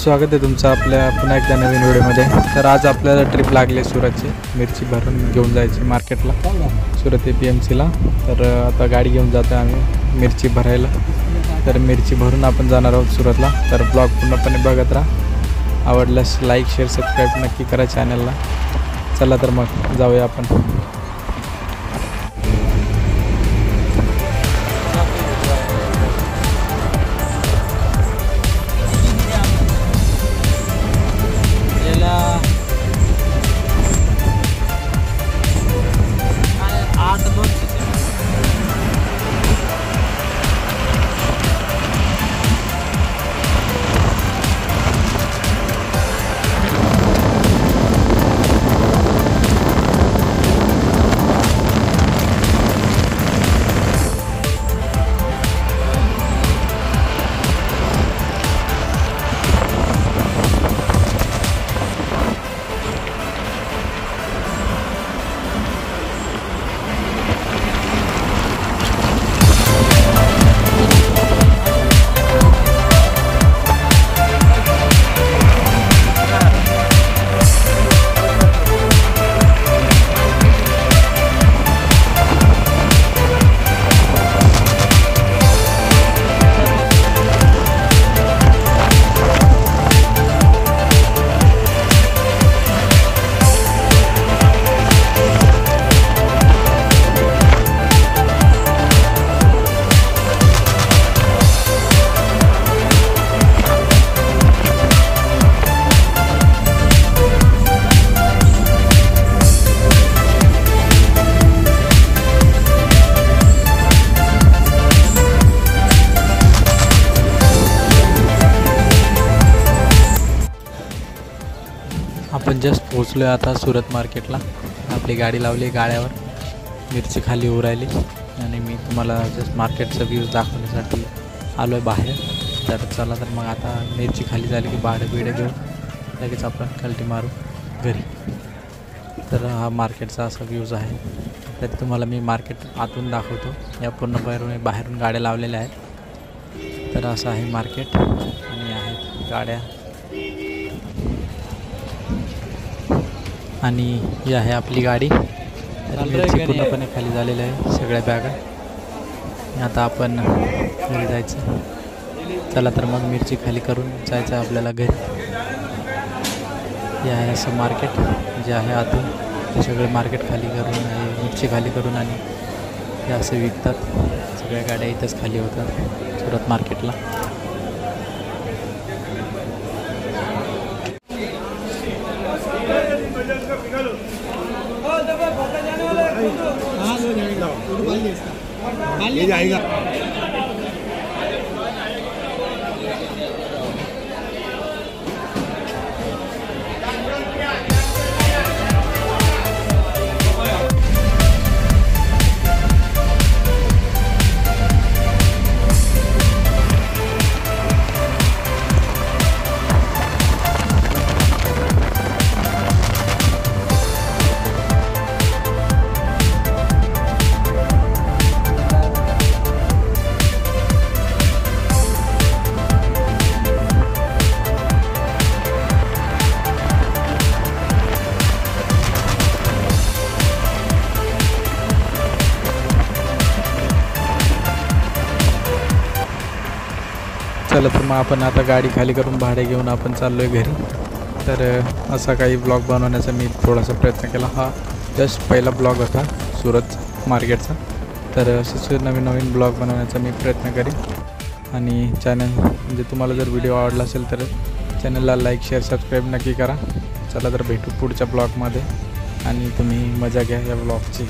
स्वागत आहे तुमचं आपल्या पुन्हा एकदा नवीन व्हिडिओमध्ये। तर आज आपल्याला ट्रिप लागली सुरतची, मिरची भरून घेऊन जायची मार्केटला, सुरत APMCला। तर आता गाडी घेऊन जातो आम्ही मिरची भरायला। तर मिरची भरून आपण जाणार आहोत सुरतला। तर ब्लॉग पूर्णपणे बघत राहा, आवडल्यास लाईक शेअर सबस्क्राईब नक्की करा चॅनलला। चला तर मग जाऊया आपण। आपण जस्ट पोहोचलो आहे आता सुरत मार्केटला। आपली गाडी लावली गाड्यावर, मिरची खाली होऊ राहिली आणि मी तुम्हाला जस्ट मार्केटचा व्ह्यू दाखवण्यासाठी आलो आहे बाहेर। तर चला तर मग आता मिरची खाली झाली की भाडं घेऊन लगेच आपण कल्टी मारू घरी। तर हा मार्केटचा असा व्ह्यूज आहे। तर तुम्हाला मी मार्केट आतून दाखवतो। या पूर्ण बाहेरून गाड्या लावलेल्या आहेत। तर असं आहे मार्केट आणि आहेत गाड्या आणि ही आहे आपली गाडी। मिरची पूर्णपणे खाली झालेली आहे, सगळ्या बॅगा। आता आपण घरी जायचं। चला तर मग मिरची खाली करून जायचं आपल्याला घरी। हे आहे असं मार्केट जे आहे आतून, ते सगळे मार्केट खाली करून मिरची खाली करून आणि हे असं विकतात। सगळ्या गाड्या इथंच खाली होतात सुरत मार्केटला। ले जाएगा। चला तर मग आपण आता गाडी खाली करून भाडे घेऊन आपण चाललो आहे घरी। तर असा काही ब्लॉग बनवण्याचा मी थोडासा प्रयत्न केला। हा जस्ट पहिला ब्लॉग होता सुरत मार्केटचा। तर असेच नवीन ब्लॉग बनवण्याचा मी प्रयत्न करेन। आणि चॅनल म्हणजे तुम्हाला जर व्हिडिओ आवडला असेल तर चॅनलला लाईक शेअर सबस्क्राईब नक्की करा। चला तर भेटू पुढच्या ब्लॉगमध्ये आणि तुम्ही मजा घ्या या ब्लॉगची।